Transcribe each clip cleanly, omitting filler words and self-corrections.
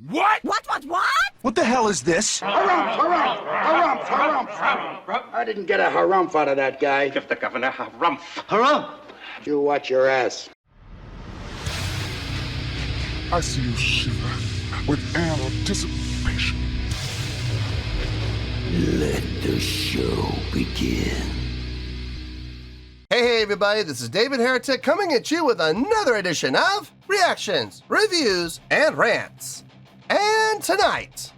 What? What? What the hell is this? Harumph. I didn't get a harumph out of that guy. Give the governor harumph. Harumph! You watch your ass. I see you shiver with anticipation. Let the show begin. Hey everybody, this is David Heretic coming at you with another edition of Reactions, Reviews, and Rants. And tonight,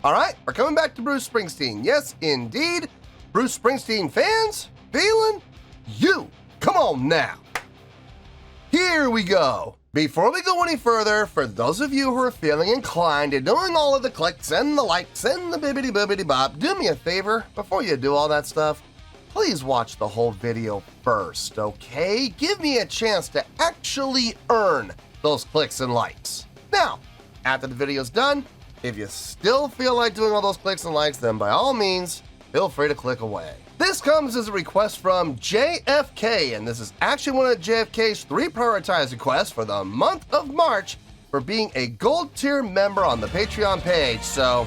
alright, we're coming back to Bruce Springsteen. Yes, indeed, Bruce Springsteen fans, feeling you. Come on now. Here we go. Before we go any further, for those of you who are feeling inclined to doing all of the clicks and the likes and the bibbidi-bobbidi-bop, do me a favor, before you do all that stuff, please watch the whole video first, okay? Give me a chance to actually earn those clicks and likes. Now, after the video's done, if you still feel like doing all those clicks and likes, then by all means, feel free to click away. This comes as a request from JFK, and this is actually one of JFK's 3 prioritized requests for the month of March for being a gold tier member on the Patreon page. So,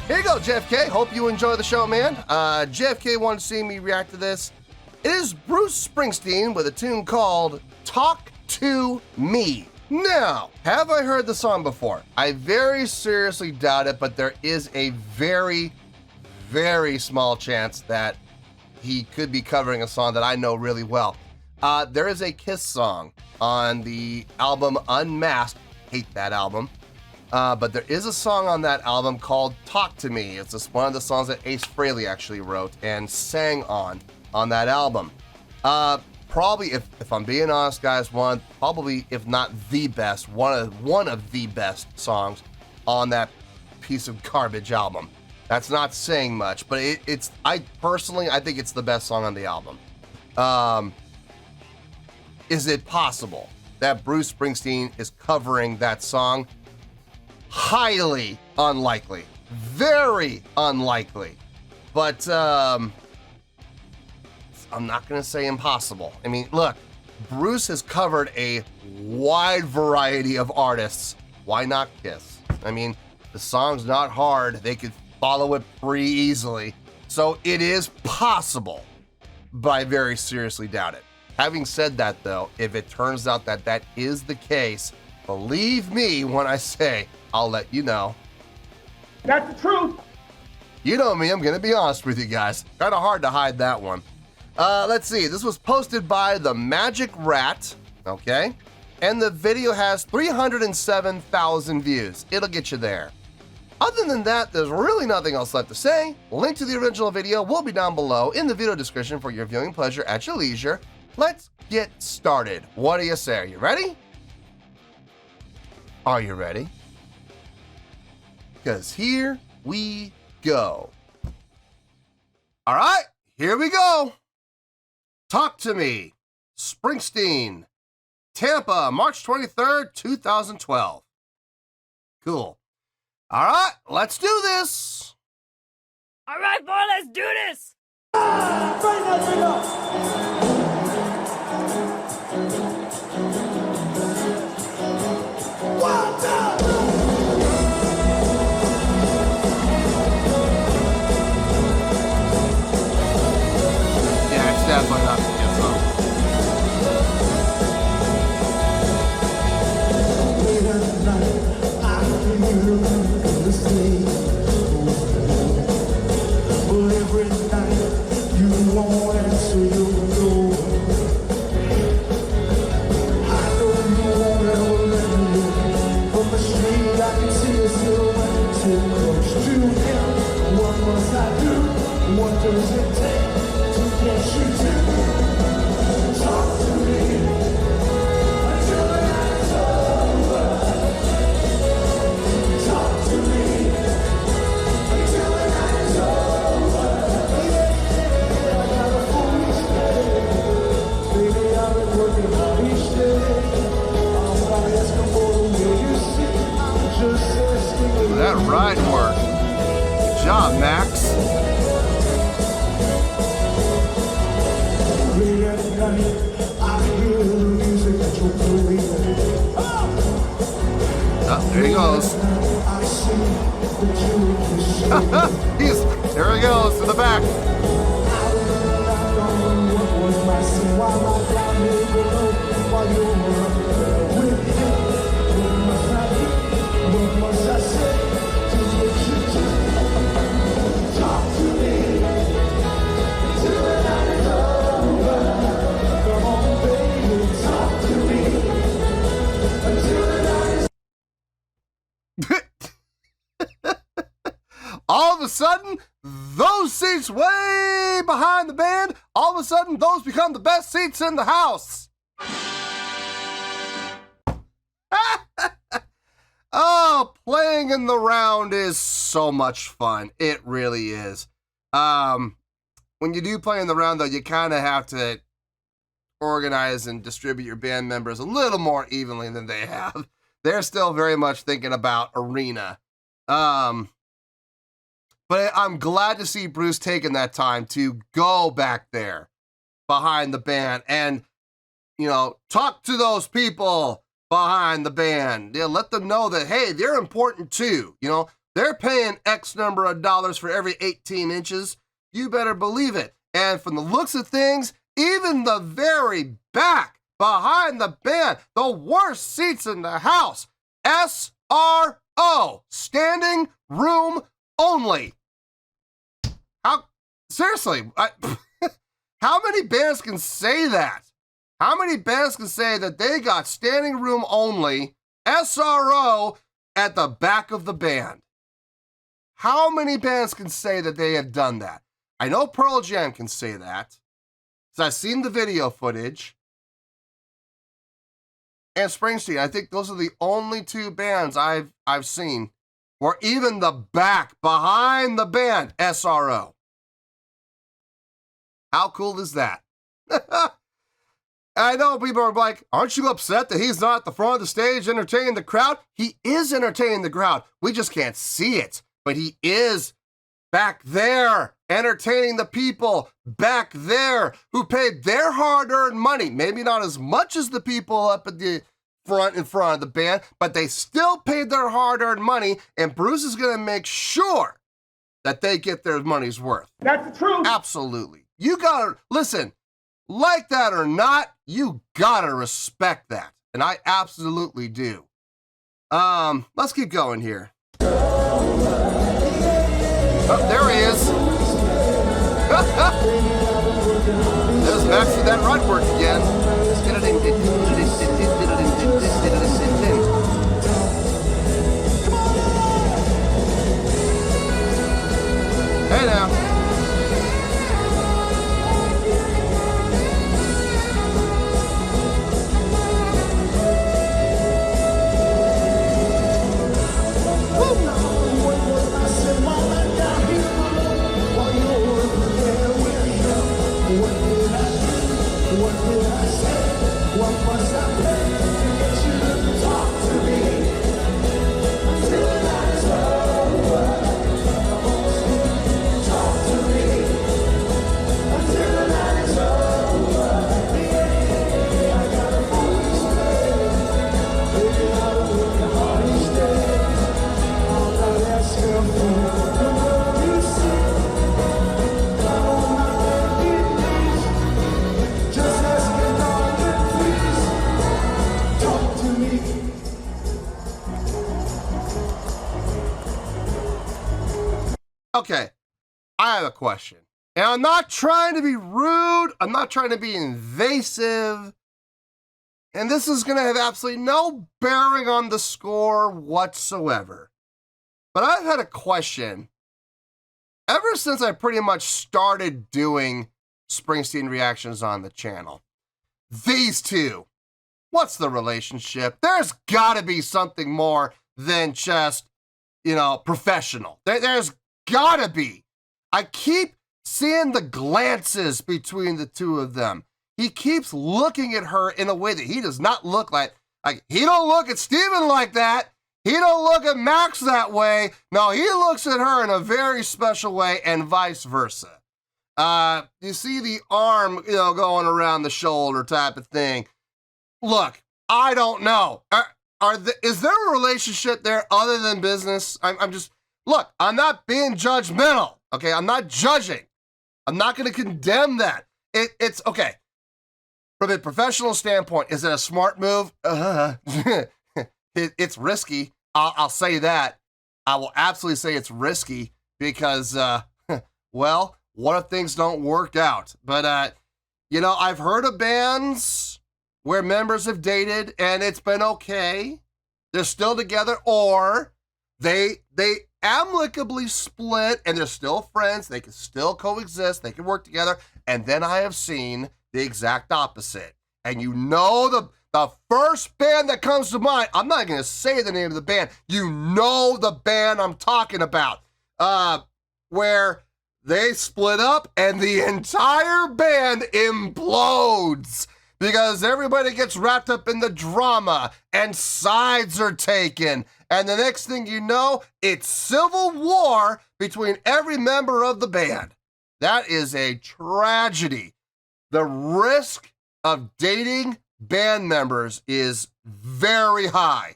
here you go, JFK. Hope you enjoy the show, man. JFK wanted to see me react to this. It is Bruce Springsteen with a tune called Talk to Me. Now, have I heard the song before? I very seriously doubt it, but there is a very, very small chance that he could be covering a song that I know really well. There is a Kiss song on the album Unmasked. Hate that album. But there is a song on that album called Talk to Me. It's just one of the songs that Ace Frehley actually wrote and sang on that album. Probably, if I'm being honest, guys, probably, if not the best, one of the best songs on that piece of garbage album. That's not saying much, but I think it's the best song on the album. Is it possible that Bruce Springsteen is covering that song? Highly unlikely. Very unlikely. But, I'm not going to say impossible. I mean, look, Bruce has covered a wide variety of artists. Why not Kiss? I mean, the song's not hard. They could follow it pretty easily. So it is possible, but I very seriously doubt it. Having said that, though, if it turns out that that is the case, believe me when I say I'll let you know. That's the truth. You know me, I'm going to be honest with you guys. Kind of hard to hide that one. Let's see, this was posted by The Magic Rat, okay? And the video has 307,000 views. It'll get you there. Other than that, there's really nothing else left to say. Link to the original video will be down below in the video description for your viewing pleasure at your leisure. Let's get started. What do you say? Are you ready? Are you ready? Because here we go. All right, here we go. Talk to Me, Springsteen, Tampa, March 23rd, 2012. Cool. All right, let's do this. All right, boy, let's do this. Yeah, it's definitely not the Kiss song. That ride work. Good job, Max. Oh, there he goes. There he goes to the back. All of a sudden, those seats way behind the band, all of a sudden, those become the best seats in the house. Oh, playing in the round is so much fun. It really is. When you do play in the round, though, you kind of have to organize and distribute your band members a little more evenly than they have. They're still very much thinking about arena. But I'm glad to see Bruce taking that time to go back there behind the band and, you know, talk to those people behind the band. Yeah, let them know that, hey, they're important too. You know, they're paying X number of dollars for every 18 inches. You better believe it. And from the looks of things, even the very back behind the band, the worst seats in the house, SRO, standing room only. Seriously, how many bands can say that? How many bands can say that they got standing room only, SRO, at the back of the band? How many bands can say that they have done that? I know Pearl Jam can say that, because I've seen the video footage. And Springsteen, I think those are the only two bands I've seen where even the back behind the band, SRO. How cool is that? I know people are like, aren't you upset that he's not at the front of the stage entertaining the crowd? He is entertaining the crowd. We just can't see it. But he is back there entertaining the people back there who paid their hard-earned money. Maybe not as much as the people up at the front in front of the band, but they still paid their hard-earned money, and Bruce is going to make sure that they get their money's worth. That's the truth. Absolutely. You gotta, listen, like that or not, you gotta respect that. And I absolutely do. Let's keep going here. Oh, there he is. There's Max with that run work again. Hey now. Okay, I have a question. And I'm not trying to be rude. I'm not trying to be invasive. And this is going to have absolutely no bearing on the score whatsoever. But I've had a question ever since I pretty much started doing Springsteen reactions on the channel. These two, what's the relationship? There's got to be something more than just, you know, professional. There's gotta be. I keep seeing the glances between the two of them. He keeps looking at her in a way that he does not look like he don't look at Steven like that. He don't look at Max that way. No, he looks at her in a very special way and vice versa. You see the arm, going around the shoulder type of thing. Look, I don't know. is there a relationship there other than business? I'm just, look, I'm not being judgmental, okay? I'm not judging. I'm not going to condemn that. It's okay. From a professional standpoint, is it a smart move? It's risky. I'll say that. I will absolutely say it's risky because, well, what if things don't work out? But, you know, I've heard of bands where members have dated and it's been okay. They're still together, or they amicably split and they're still friends. They can still coexist. They can work together. And then I have seen the exact opposite. And you know the first band that comes to mind, I'm not going to say the name of the band. You know the band I'm talking about. Where they split up and the entire band implodes because everybody gets wrapped up in the drama and sides are taken. And the next thing you know, it's civil war between every member of the band. That is a tragedy. The risk of dating band members is very high.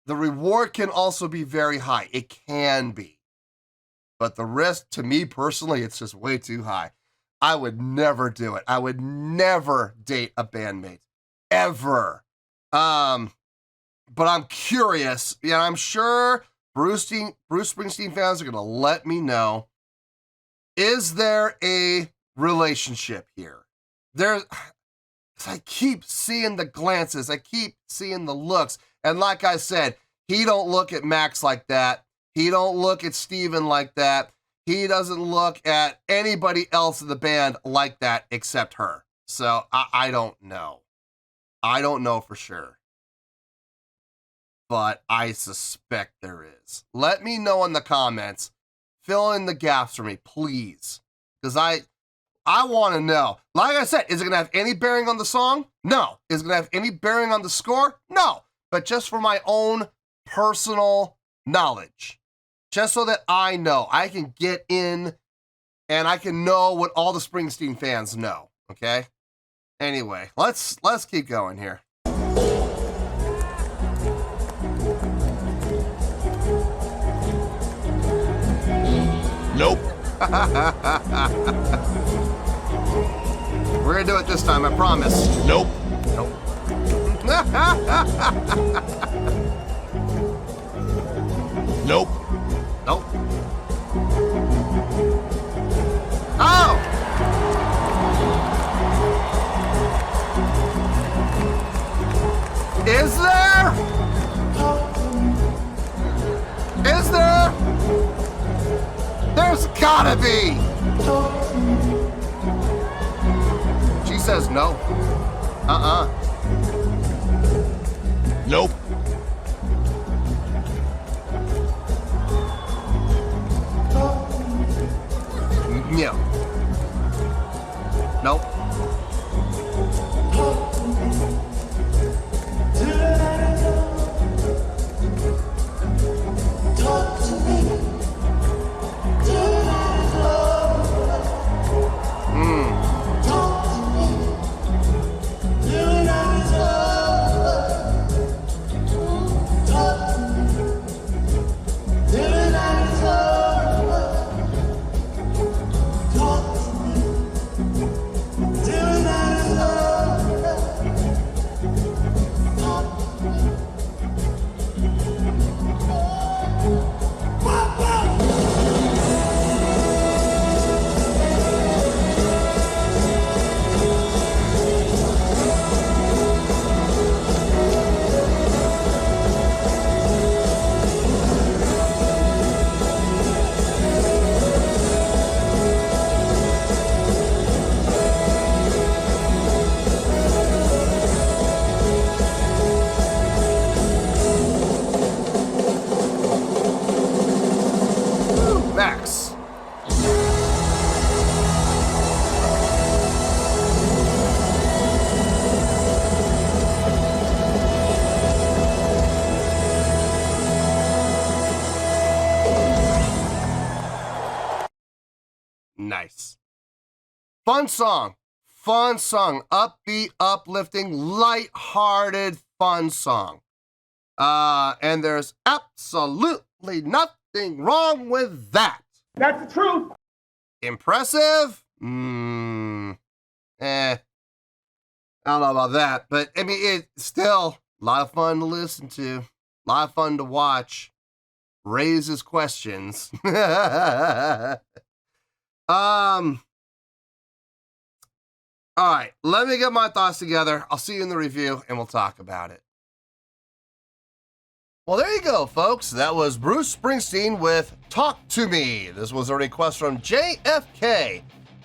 The reward can also be very high. It can be. But the risk, to me personally, it's just way too high. I would never do it. I would never date a bandmate. Ever. But I'm curious. Yeah, I'm sure Bruce Springsteen fans are going to let me know. Is there a relationship here? I keep seeing the glances. I keep seeing the looks. And like I said, he don't look at Max like that. He don't look at Steven like that. He doesn't look at anybody else in the band like that except her. So I don't know. I don't know for sure. But I suspect there is. Let me know in the comments. Fill in the gaps for me, please. Because I want to know. Like I said, is it going to have any bearing on the song? No. Is it going to have any bearing on the score? No. But just for my own personal knowledge. Just so that I know. I can get in and I can know what all the Springsteen fans know. Okay? Anyway, let's keep going here. Nope. We're gonna do it this time, I promise. Nope. Nope. Nope. Nope. Oh! Is there? Is there? There's gotta be! She says no. Nope. No. Nope. Max. Nice. Fun song. Fun song. Upbeat, uplifting, light-hearted, fun song. And there's absolutely nothing wrong with that. That's the truth. Impressive? I don't know about that, but I mean, it's still a lot of fun to listen to, a lot of fun to watch, raises questions. All right, let me get my thoughts together. I'll see you in the review and we'll talk about it. Well, there you go, folks. That was Bruce Springsteen with Talk to Me. This was a request from JFK.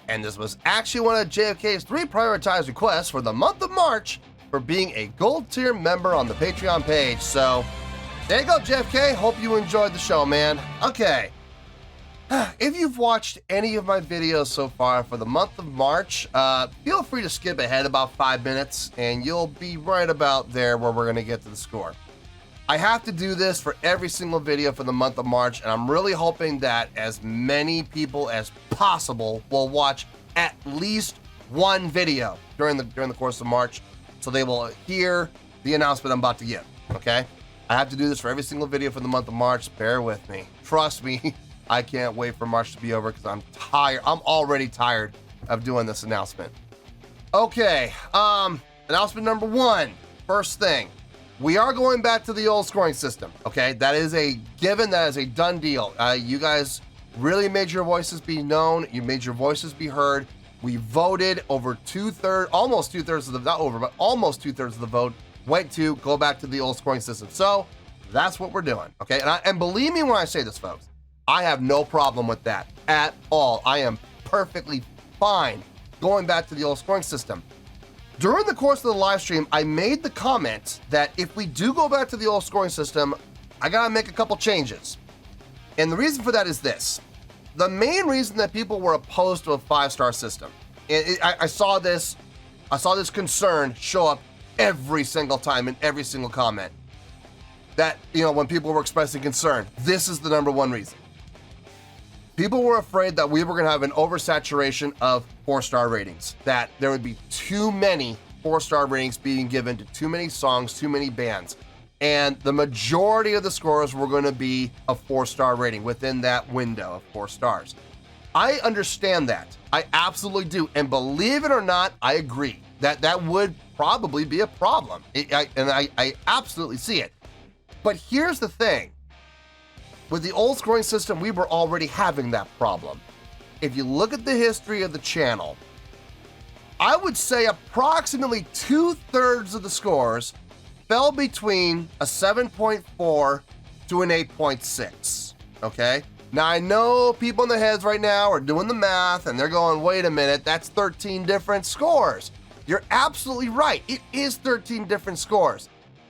And this was actually one of JFK's 3 prioritized requests for the month of March for being a gold tier member on the Patreon page. So there you go, JFK. Hope you enjoyed the show, man. Okay. If you've watched any of my videos so far for the month of March, feel free to skip ahead about 5 minutes and you'll be right about there where we're going to get to the score. I have to do this for every single video for the month of March, and I'm really hoping that as many people as possible will watch at least one video during the course of March, so they will hear the announcement I'm about to give, okay? I have to do this for every single video for the month of March. Bear with me. Trust me, I can't wait for March to be over because I'm tired. I'm already tired of doing this announcement. Okay, announcement number 1. First thing. We are going back to the old scoring system, okay? That is a given, that is a done deal. You guys really made your voices be known. You made your voices be heard. We voted over almost two-thirds of the, not over, but almost two-thirds of the vote went to go back to the old scoring system. So that's what we're doing, okay? And believe me when I say this, folks, I have no problem with that at all. I am perfectly fine going back to the old scoring system. During the course of the live stream, I made the comment that if we do go back to the old scoring system, I gotta make a couple changes. And the reason for that is this. The main reason that people were opposed to a 5-star system, I saw this concern show up every single time in every single comment. That, when people were expressing concern, this is the number 1 reason. People were afraid that we were gonna have an oversaturation of 4-star ratings, that there would be too many 4-star ratings being given to too many songs, too many bands. And the majority of the scores were gonna be a 4-star rating within that window of 4 stars. I understand that. I absolutely do. And believe it or not, I agree that that would probably be a problem. I absolutely see it. But here's the thing. With the old scoring system, we were already having that problem. If you look at the history of the channel, I would say approximately 2/3 of the scores fell between a 7.4 to an 8.6, okay? Now, I know people in their heads right now are doing the math and they're going, wait a minute, that's 13 different scores. You're absolutely right. It is 13 different scores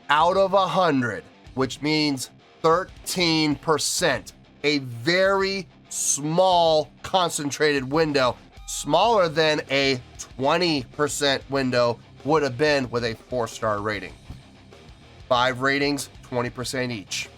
out of 100, which means 13%, a very small concentrated window, smaller than a 20% window would have been with a 4-star rating. 5 ratings, 20% each.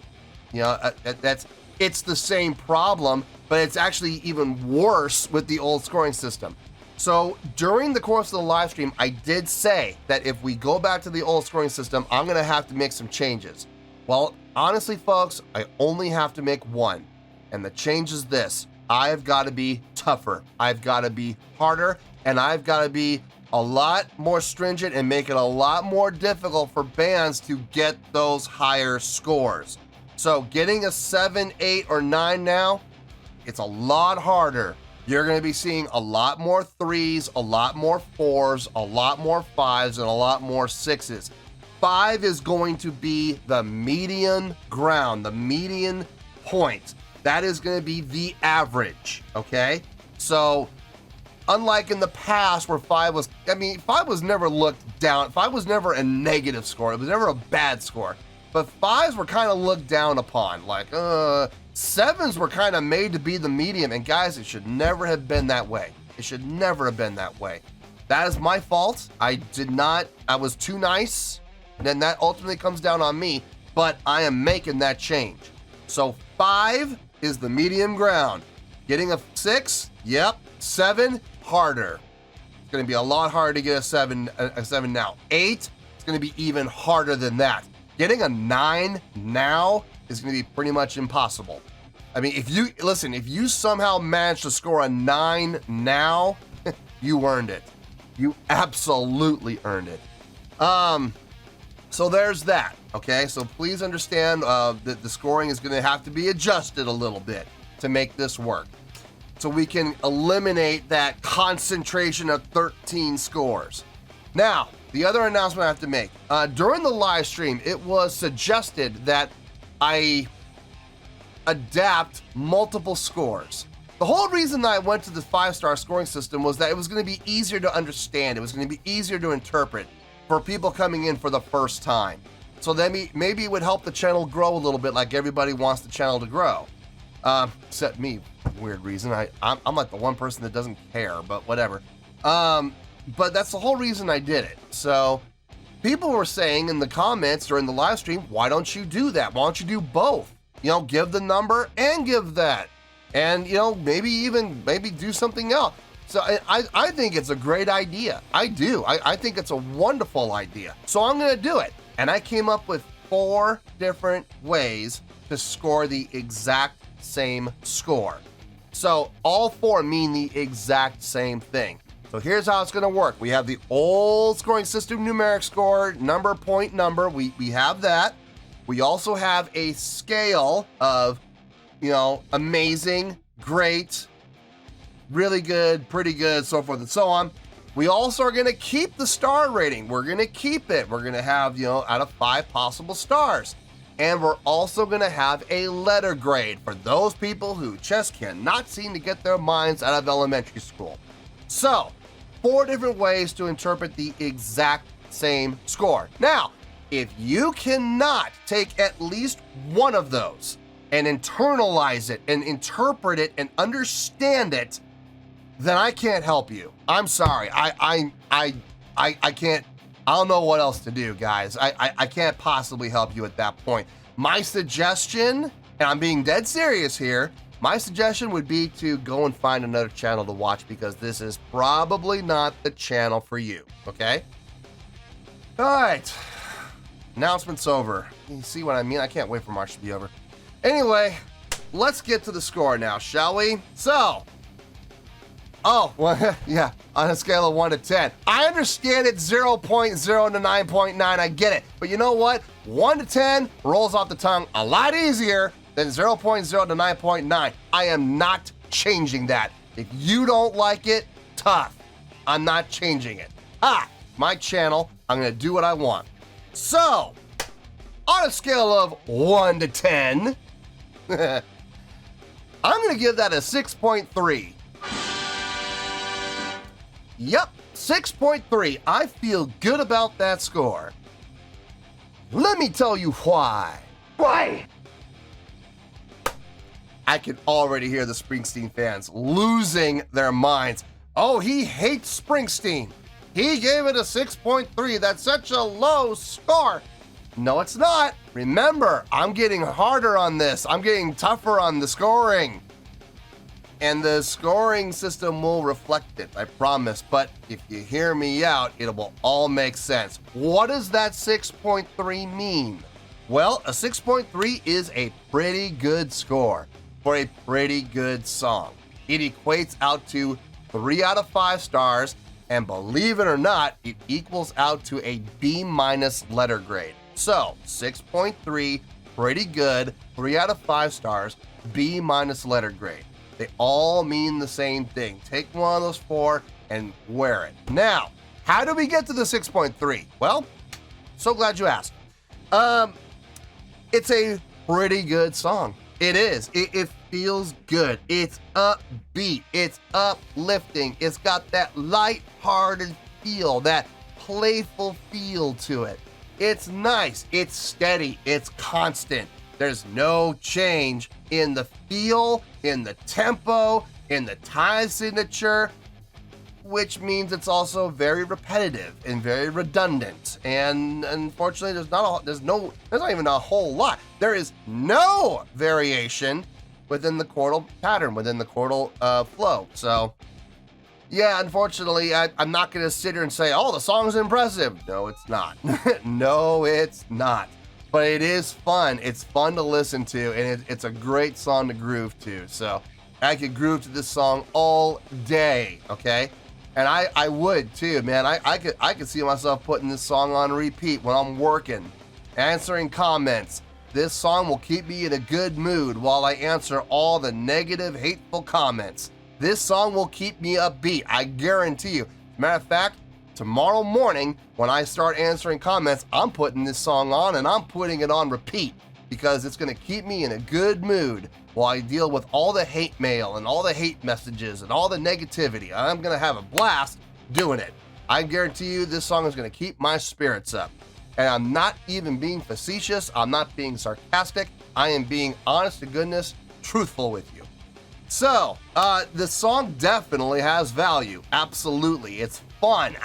It's the same problem, but it's actually even worse with the old scoring system. So during the course of the live stream, I did say that if we go back to the old scoring system, I'm gonna have to make some changes. Well, honestly, folks, I only have to make one. And the change is this. I've got to be tougher. I've got to be harder. And I've got to be a lot more stringent and make it a lot more difficult for bands to get those higher scores. So getting a 7, 8, or 9 now, it's a lot harder. You're going to be seeing a lot more 3s, a lot more 4s, a lot more 5s, and a lot more 6s. 5 is going to be the median ground, the median point. That is going to be the average, okay? So, unlike in the past where 5 was never looked down. 5 was never a negative score. It was never a bad score. But 5s were kind of looked down upon. Like, 7s were kind of made to be the medium. And guys, it should never have been that way. It should never have been that way. That is my fault. I was too nice. And then that ultimately comes down on me, but I am making that change. So 5 is the medium ground. Getting a 6, yep. 7, harder. It's gonna be a lot harder to get a 7 now. 8, it's gonna be even harder than that. Getting a 9 now is going to be pretty much impossible. I mean, if you somehow manage to score a 9 now, you earned it. You absolutely earned it. So there's that, okay? So please understand that the scoring is going to have to be adjusted a little bit to make this work. So we can eliminate that concentration of 13 scores. Now, the other announcement I have to make. During the live stream, it was suggested that I adapt multiple scores. The whole reason that I went to the 5-star scoring system was that it was going to be easier to understand. It was going to be easier to interpret for people coming in for the first time. So then maybe it would help the channel grow a little bit, like everybody wants the channel to grow. Except me, weird reason. I'm like the one person that doesn't care, but whatever. But that's the whole reason I did it. So people were saying in the comments during the live stream, why don't you do that? Why don't you do both? You know, give the number and give that. And, you know, maybe do something else. So I think it's a great idea. I do. I think it's a wonderful idea. So I'm going to do it. And I came up with 4 different ways to score the exact same score. So all 4 mean the exact same thing. So here's how it's going to work. We have the old scoring system numeric score, number, point, number. We have that. We also have a scale of, you know, amazing, great, really good, pretty good, so forth and so on. We also are going to keep the star rating. We're going to keep it. We're going to have, you know, out of 5 possible stars. And we're also going to have a letter grade for those people who just cannot seem to get their minds out of elementary school. So, 4 different ways to interpret the exact same score. Now, if you cannot take at least one of those and internalize it and interpret it and understand it, then I can't help you. I'm sorry. I can't. I don't know what else to do, guys. I can't possibly help you at that point. My suggestion, and I'm being dead serious here, my suggestion would be to go and find another channel to watch, because this is probably not the channel for you, okay? All right. Announcement's over. You see what I mean? I can't wait for March to be over. Anyway, let's get to the score now, shall we? So, well, yeah, on a scale of 1 to 10. I understand it's 0.0 to 9.9, I get it. But you know what? 1 to 10 rolls off the tongue a lot easier than 0.0 to 9.9. I am not changing that. If you don't like it, tough. I'm not changing it. My channel, I'm gonna do what I want. So, on a scale of 1 to 10, I'm gonna give that a 6.3. Yep, 6.3. I feel good about that score. Let me tell you why. Why? I can already hear the Springsteen fans losing their minds. Oh, he hates Springsteen. He gave it a 6.3. That's such a low score. No, it's not. Remember, I'm getting harder on this. I'm getting tougher on the scoring. And the scoring system will reflect it, I promise. But if you hear me out, it will all make sense. What does that 6.3 mean? Well, a 6.3 is a pretty good score for a pretty good song. It equates out to 3 out of 5 stars, and believe it or not, it equals out to a B- letter grade. So, 6.3, pretty good, 3 out of 5 stars, B- letter grade. They all mean the same thing. Take one of those 4 and wear it. Now, how do we get to the 6.3? Well, so glad you asked. It's a pretty good song. It is. It feels good. It's upbeat. It's uplifting. It's got that light-hearted feel, that playful feel to it. It's nice. It's steady. It's constant. There's no change in the feel, in the tempo, in the time signature, which means it's also very repetitive and very redundant. And unfortunately, there's not even a whole lot. There is no variation within the chordal pattern, within the chordal flow. So, yeah, unfortunately, I'm not going to sit here and say, oh, the song's impressive. No, it's not. No, it's not. but it is fun. It's fun to listen to, and it's a great song to groove to. So I could groove to this song all day, okay? And I would too, man. I could see myself putting this song on repeat when I'm working, answering comments. This song will keep me in a good mood while I answer all the negative, hateful comments. This song will keep me upbeat, I guarantee you. Matter of fact, tomorrow morning when I start answering comments, I'm putting this song on and I'm putting it on repeat because it's gonna keep me in a good mood while I deal with all the hate mail and all the hate messages and all the negativity. I'm gonna have a blast doing it. I guarantee you this song is gonna keep my spirits up. And I'm not even being facetious, I'm not being sarcastic, I am being honest to goodness, truthful with you. So, the song definitely has value, absolutely, it's fun.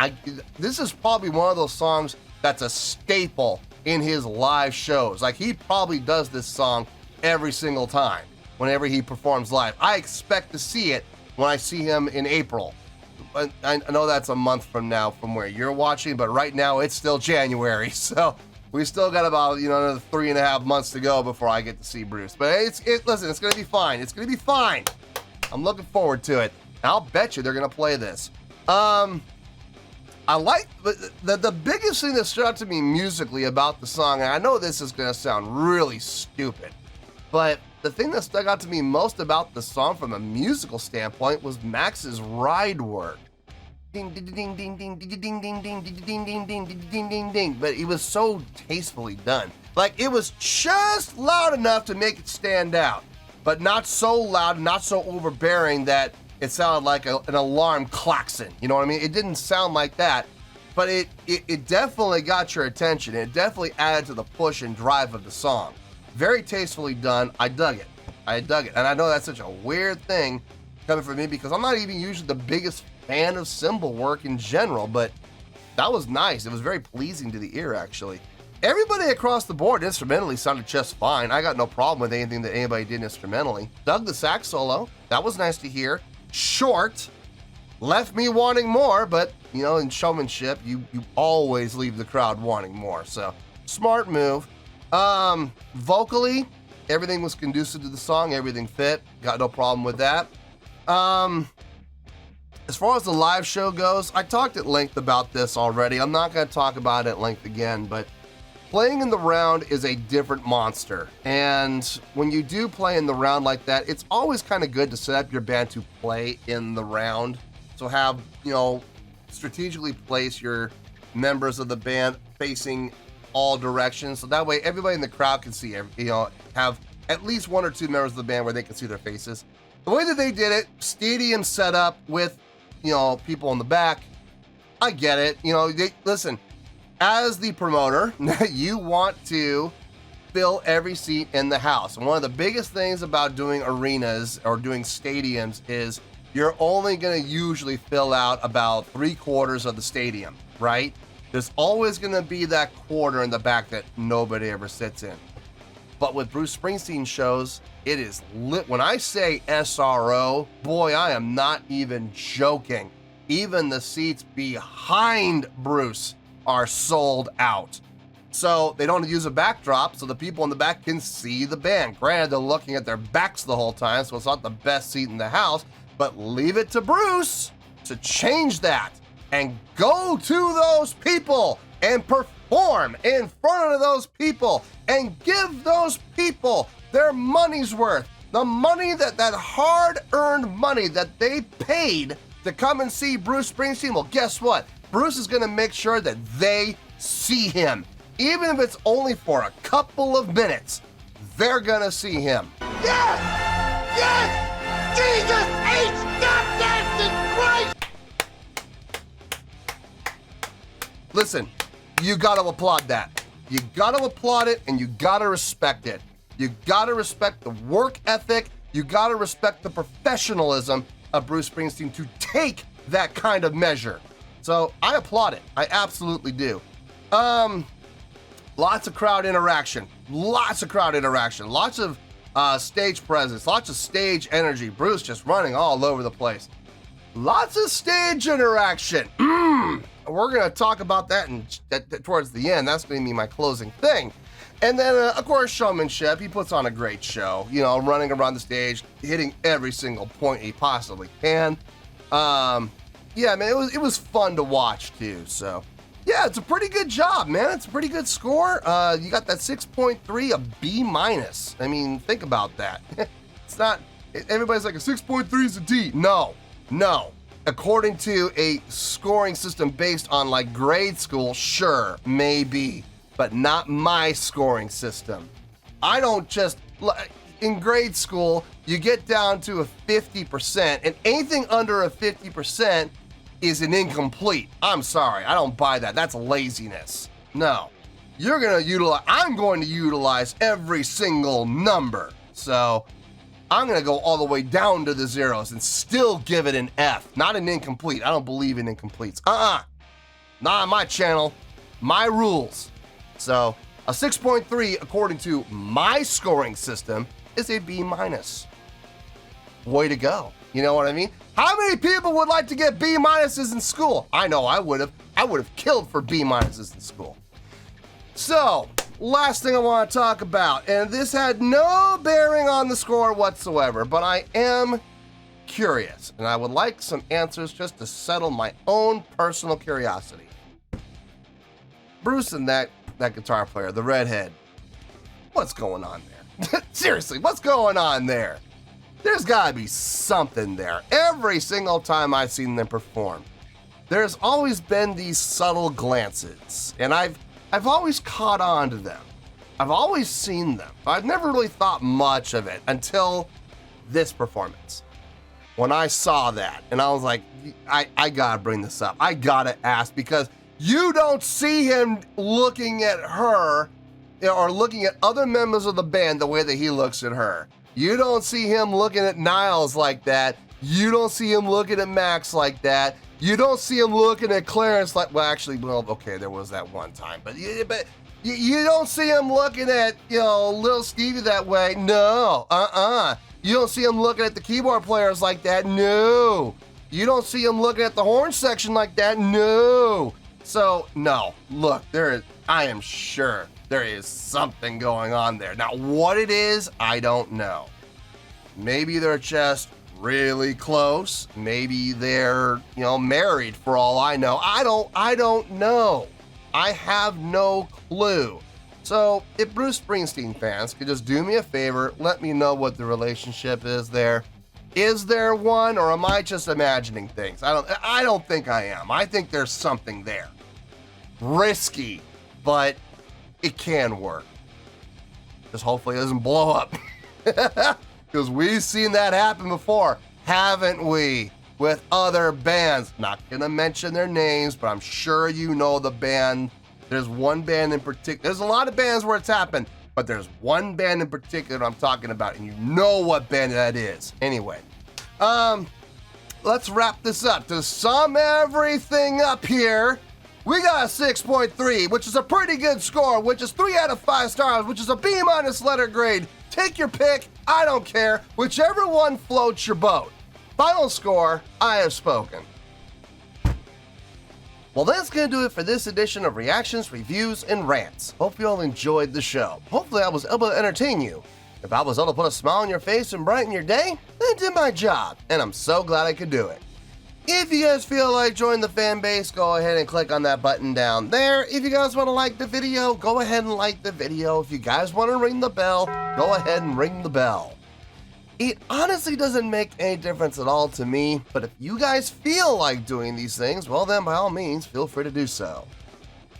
This is probably one of those songs that's a staple in his live shows. Like, he probably does this song every single time, whenever he performs live. I expect to see it when I see him in April. I know that's a month from now from where you're watching, but right now it's still January, so we still got about, another 3.5 months to go before I get to see Bruce. But listen, it's gonna be fine. It's gonna be fine. I'm looking forward to it. I'll bet you they're gonna play this. I like the biggest thing that stood out to me musically about the song, and I know this is gonna sound really stupid, but the thing that stuck out to me most about the song from a musical standpoint was Max's ride work. Ding ding ding ding ding ding ding ding ding ding ding ding ding ding ding, but it was so tastefully done. Like, it was just loud enough to make it stand out, but not so loud, not so overbearing that it sounded like an alarm klaxon. You know what I mean? It didn't sound like that, but it definitely got your attention. It definitely added to the push and drive of the song. Very tastefully done. I dug it. And I know that's such a weird thing coming from me because I'm not even usually the biggest fan of cymbal work in general, but that was nice. It was very pleasing to the ear, actually. Everybody across the board instrumentally sounded just fine. I got no problem with anything that anybody did instrumentally. Dug the sax solo. That was nice to hear. Short. Left me wanting more, but, in showmanship, you always leave the crowd wanting more. So, smart move. Vocally, everything was conducive to the song, everything fit, got no problem with that. As far as the live show goes, I talked at length about this already. I'm not going to talk about it at length again, but playing in the round is a different monster. And when you do play in the round like that, it's always kind of good to set up your band to play in the round. So have, strategically place your members of the band facing all directions, so that way everybody in the crowd can see, have at least one or two members of the band where they can see their faces. The way that they did it, stadium set up with, people in the back, I get it. Listen, as the promoter, you want to fill every seat in the house. And one of the biggest things about doing arenas or doing stadiums is you're only going to usually fill out about 3/4 of the stadium, right? There's always going to be that quarter in the back that nobody ever sits in. But with Bruce Springsteen shows, it is lit. When I say SRO, boy, I am not even joking. Even the seats behind Bruce are sold out. So they don't use a backdrop, so the people in the back can see the band. Granted, they're looking at their backs the whole time, so it's not the best seat in the house, but leave it to Bruce to change that. And go to those people and perform in front of those people and give those people their money's worth. The money that hard-earned money that they paid to come and see Bruce Springsteen. Well, guess what? Bruce is going to make sure that they see him. Even if it's only for a couple of minutes, they're going to see him. Yes! Yes! Jesus H. goddamn Christ! Listen, you got to applaud that. You got to applaud it, and you got to respect it. You got to respect the work ethic. You got to respect the professionalism of Bruce Springsteen to take that kind of measure. So I applaud it. I absolutely do. Lots of crowd interaction. Lots of stage presence. Lots of stage energy. Bruce just running all over the place. Lots of stage interaction. We're going to talk about that towards the end. That's going to be my closing thing. And then, of course, showmanship. He puts on a great show, you know, running around the stage, hitting every single point he possibly can. Yeah, man, it was fun to watch, too. So, yeah, it's a pretty good job, man. It's a pretty good score. You got that 6.3, a B-. I mean, think about that. It's not, everybody's like, a 6.3 is a D. No. According to a scoring system based on, like, grade school, sure, maybe. But not my scoring system. I don't just, in grade school, you get down to a 50%, and anything under a 50% is an incomplete. I'm sorry, I don't buy that. That's laziness. No, I'm going to utilize every single number. So I'm gonna go all the way down to the zeros and still give it an F, not an incomplete. I don't believe in incompletes. Not on my channel, my rules. So a 6.3, according to my scoring system, is a B-. Way to go. You know what I mean? How many people would like to get B- in school? I know I would have. I would have killed for B- in school. So, last thing I want to talk about, and this had no bearing on the score whatsoever, but I am curious, and I would like some answers just to settle my own personal curiosity. Bruce and that guitar player, the redhead, what's going on there? Seriously, what's going on there? There's gotta be something there. Every single time I've seen them perform, there's always been these subtle glances, and I've always caught on to them. I've always seen them. I've never really thought much of it until this performance. When I saw that, and I was like, I gotta bring this up. I gotta ask, because you don't see him looking at her or looking at other members of the band the way that he looks at her. You don't see him looking at Niles like that. You don't see him looking at Max like that. You don't see him looking at Clarence like, well, actually, well, okay, there was that one time. But you don't see him looking at, little Stevie that way. No, You don't see him looking at the keyboard players like that. No. You don't see him looking at the horn section like that. No. So, no, look, I am sure there is something going on there. Now, what it is, I don't know. Maybe they're just really close. Maybe they're, married for all I know. I don't know. I have no clue. So, if Bruce Springsteen fans could just do me a favor, let me know what the relationship is there. Is there one, or am I just imagining things? I don't think I am. I think there's something there. Risky, but it can work. Just hopefully it doesn't blow up. Because we've seen that happen before, haven't we? With other bands. Not gonna mention their names, but I'm sure you know the band. There's one band in particular. There's a lot of bands where it's happened, but there's one band in particular I'm talking about, and you know what band that is. Anyway, let's wrap this up. To sum everything up here, we got a 6.3, which is a pretty good score, which is 3 out of 5 stars, which is a B- letter grade. Take your pick, I don't care. Whichever one floats your boat. Final score, I have spoken. Well, that's going to do it for this edition of Reactions, Reviews, and Rants. Hope you all enjoyed the show. Hopefully I was able to entertain you. If I was able to put a smile on your face and brighten your day, then I did my job, and I'm so glad I could do it. If you guys feel like joining the fan base, go ahead and click on that button down there. If you guys want to like the video, go ahead and like the video. If you guys want to ring the bell, go ahead and ring the bell. It honestly doesn't make any difference at all to me, but if you guys feel like doing these things, well then by all means, feel free to do so.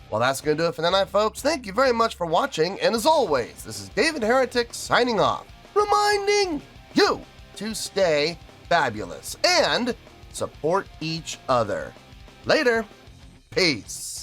Well, that's going to do it for tonight, folks. Thank you very much for watching, and as always, this is David Heretic signing off, reminding you to stay fabulous and support each other. Later. Peace.